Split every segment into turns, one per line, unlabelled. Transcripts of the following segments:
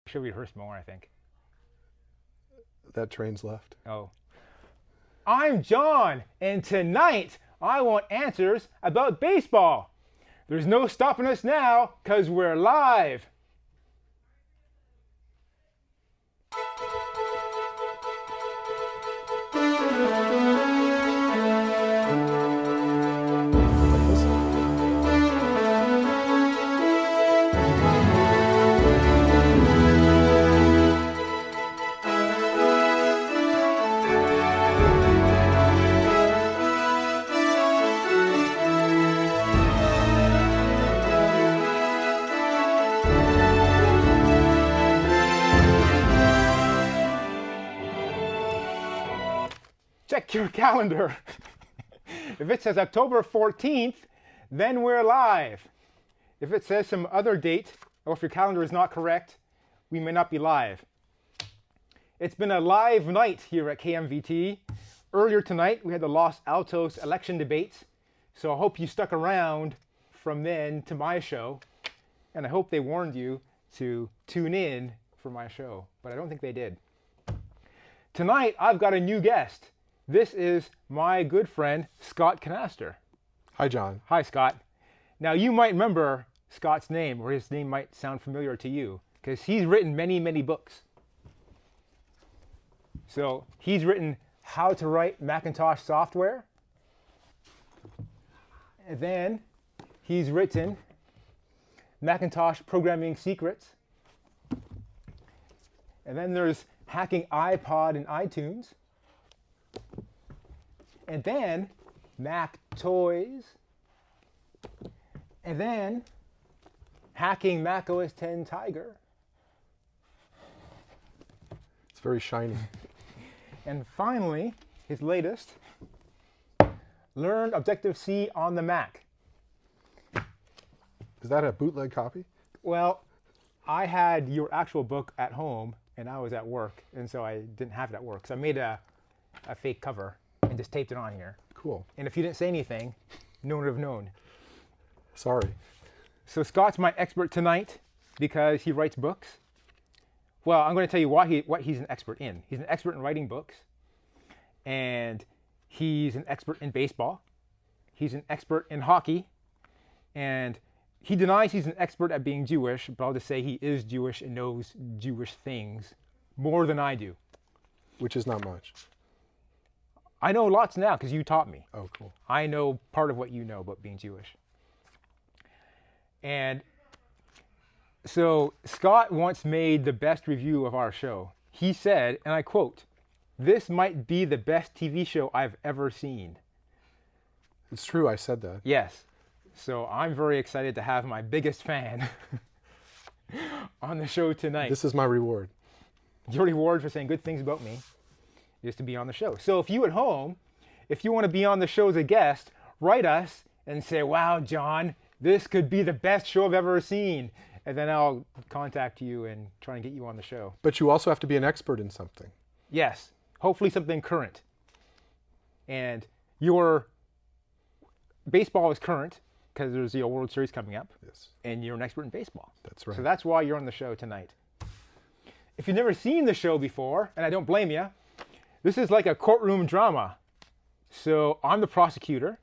Should rehearse more, I think.
That train's left.
Oh. I'm John, and tonight I want answers about baseball. There's no stopping us now, 'cause we're live. Check your calendar. If it says October 14th, then we're live. If it says some other date, or if your calendar is not correct, we may not be live. It's been a live night here at KMVT. Earlier tonight, we had the Los Altos election debates, so I hope you stuck around from then to my show, and I hope they warned you to tune in for my show, but I don't think they did. Tonight, I've got a new guest. This is my good friend, Scott Knaster.
Hi, John.
Hi, Scott. Now, you might remember Scott's name, or his name might sound familiar to you, because he's written many, many books. So, he's written How to Write Macintosh Software. And then, he's written Macintosh Programming Secrets. And then there's Hacking iPod and iTunes. And then Mac Toys. And then Hacking Mac OS X Tiger.
It's very shiny.
And finally, his latest, Learn Objective-C on the Mac.
Is that a bootleg copy?
Well, I had your actual book at home, and I was at work, and so I didn't have it at work. So I made a fake cover and just taped it on here.
Cool.
And if you didn't say anything, no one would have known.
Sorry.
So Scott's my expert tonight because he writes books. Well, I'm going to tell you what he's an expert in. He's an expert in writing books, and he's an expert in baseball. He's an expert in hockey, and he denies he's an expert at being Jewish, but I'll just say he is Jewish and knows Jewish things more than I do.
Which is not much.
I know lots now because you taught me.
Oh, cool.
I know part of what you know about being Jewish. And so Scott once made the best review of our show. He said, and I quote, "This might be the best TV show I've ever seen."
It's true, I said that.
Yes. So I'm very excited to have my biggest fan on the show tonight.
This is my reward.
Your reward for saying good things about me is to be on the show. So if you at home, if you want to be on the show as a guest, write us and say, "Wow, John, this could be the best show I've ever seen." And then I'll contact you and try and get you on the show.
But you also have to be an expert in something.
Yes, hopefully something current. And your baseball is current because there's the World Series coming up.
Yes.
And you're an expert in baseball.
That's right.
So that's why you're on the show tonight. If you've never seen the show before, and I don't blame you, this is like a courtroom drama. So I'm the prosecutor.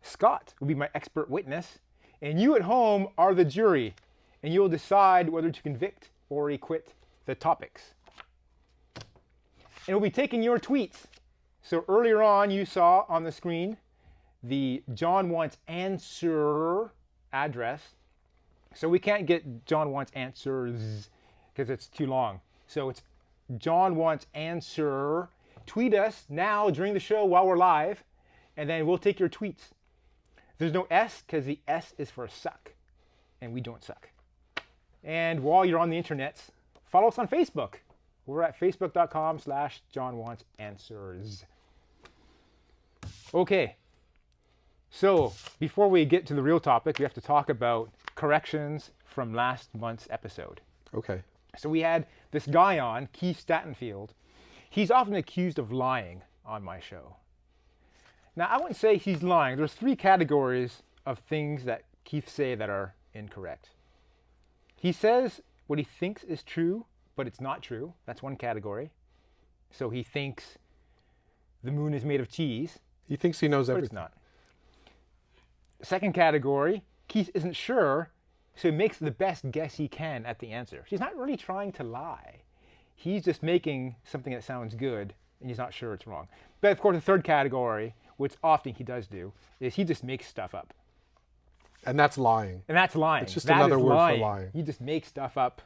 Scott will be my expert witness. And you at home are the jury. And you'll decide whether to convict or acquit the topics. And we'll be taking your tweets. So earlier on, you saw on the screen the John Wants Answer address. So we can't get John Wants Answers because it's too long. So it's John Wants Answer. Tweet us now during the show while we're live, and then we'll take your tweets. There's no S because the S is for suck, and we don't suck. And while you're on the internet, follow us on Facebook. We're at facebook.com/JohnWantsAnswers. Okay, so before we get to the real topic, we have to talk about corrections from last month's episode.
Okay.
So we had this guy on, Keith Statenfield. He's often accused of lying on my show. Now, I wouldn't say he's lying. There's 3 categories of things that Keith say that are incorrect. He says what he thinks is true, but it's not true. That's one category. So he thinks the moon is made of cheese,
He thinks he knows
but
everything.
it's not. Second category, Keith isn't sure, so he makes the best guess he can at the answer. He's not really trying to lie. He's just making something that sounds good, and he's not sure it's wrong. But of course, the third category, which often he does do, is he just makes stuff up.
And that's lying.
And that's lying.
It's just
That
another
is
word for
lying.
lying.
He just makes stuff up,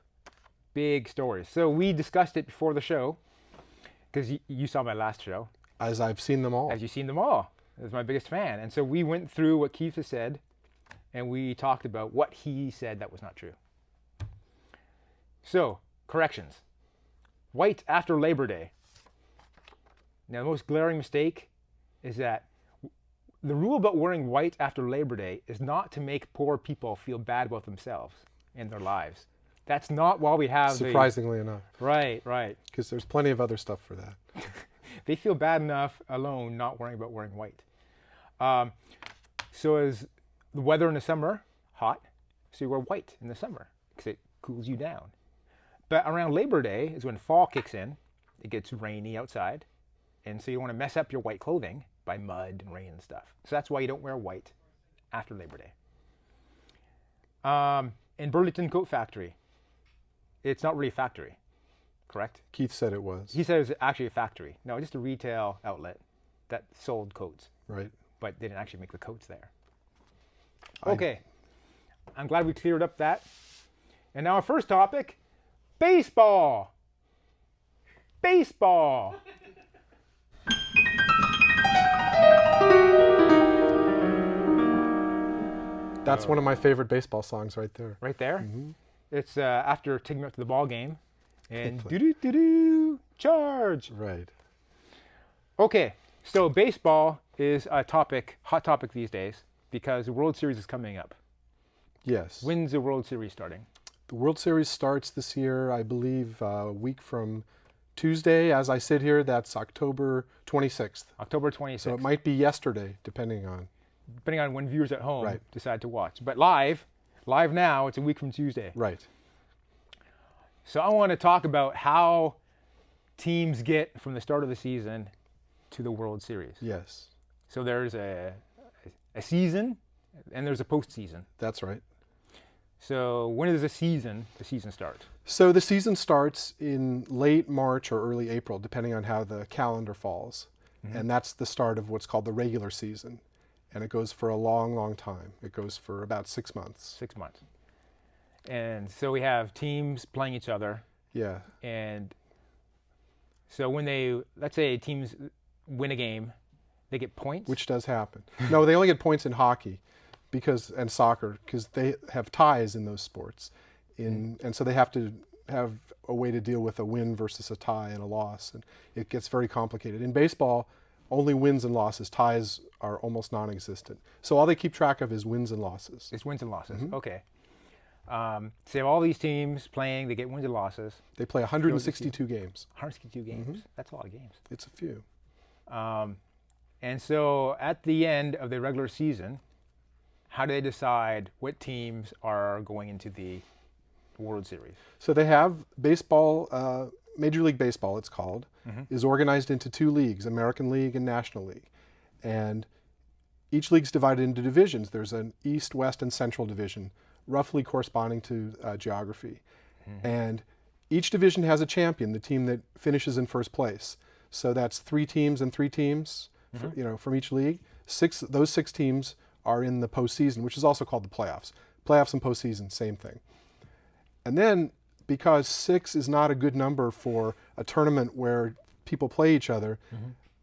big stories. So we discussed it before the show, because you saw my last show.
As I've seen them all.
Have you seen them all? As my biggest fan. And so we went through what Keith has said, and we talked about what he said that was not true. So, corrections. White after Labor Day. Now, the most glaring mistake is that the rule about wearing white after Labor Day is not to make poor people feel bad about themselves and their lives. That's not why we have
Surprisingly enough.
Right.
Because there's plenty of other stuff for that.
They feel bad enough alone not worrying about wearing white. So is the weather in the summer hot, so you wear white in the summer because it cools you down. But around Labor Day is when fall kicks in. It gets rainy outside, and so you want to mess up your white clothing by mud and rain and stuff. So that's why you don't wear white after Labor Day. In Burlington Coat Factory, it's not really a factory, correct?
Keith said it was.
He said it was actually a factory. No, just a retail outlet that sold coats,
Right.
but they didn't actually make the coats there. Okay, I'm glad we cleared up that. And now our first topic, baseball. Baseball.
That's one of my favorite baseball songs right there.
Right there. It's after taking me up to the ball game, and
Play.
doo-doo-doo-doo, charge.
Right.
Okay, so baseball is a topic, hot topic these days, because the World Series is coming up.
Yes.
When's the World Series starting?
The World Series starts this year, I believe, a week from Tuesday. As I sit here, that's October 26th.
October 26th.
So it might be yesterday, depending on.
Depending on when viewers at home
Right.
decide to watch. But live now, it's a week from Tuesday.
Right.
So I want to talk about how teams get from the start of the season to the World Series.
Yes.
So there's a season, and there's a postseason.
That's right.
So when does the season start?
So the season starts in late March or early April, depending on how the calendar falls. And that's the start of what's called the regular season. And it goes for a long, long time. It goes for about 6 months.
6 months. And so we have teams playing each other.
Yeah.
And so when let's say teams win a game, they get points.
Which does happen. No, they only get points in hockey and soccer because they have ties in those sports. And so they have to have a way to deal with a win versus a tie and a loss. And it gets very complicated. In baseball, only wins and losses. Ties are almost non-existent. So all they keep track of is wins and losses.
It's wins and losses. Okay. So you have all these teams playing. They get wins and losses.
They play 162 games.
162 games. That's a lot of games.
It's a few.
And so at the end of the regular season, how do they decide what teams are going into the World Series?
So they have baseball, Major League Baseball it's called, is organized into two leagues, American League and National League. And each league's divided into divisions. There's an East, West, and Central division, roughly corresponding to geography. And each division has a champion, the team that finishes in first place. So that's 3 teams and 3 teams, from each league. Those 6 teams are in the postseason, which is also called the playoffs. Playoffs and postseason, same thing. And then, because 6 is not a good number for a tournament where people play each other,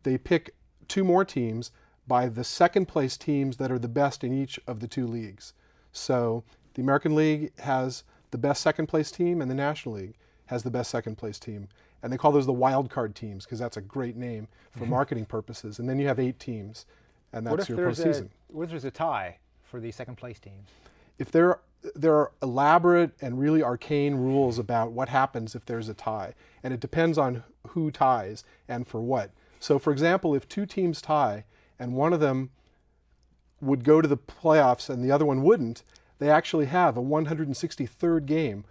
they pick 2 more teams by the second place teams that are the best in each of the 2 leagues. So the American League has the best second place team and the National League has the best second place team. And they call those the wild card teams because that's a great name for marketing purposes. And then you have 8 teams, and that's your postseason.
What if there's a tie for the second place teams?
If there are elaborate and really arcane rules about what happens if there's a tie, and it depends on who ties and for what. So, for example, if 2 teams tie and one of them would go to the playoffs and the other one wouldn't, they actually have a 163rd game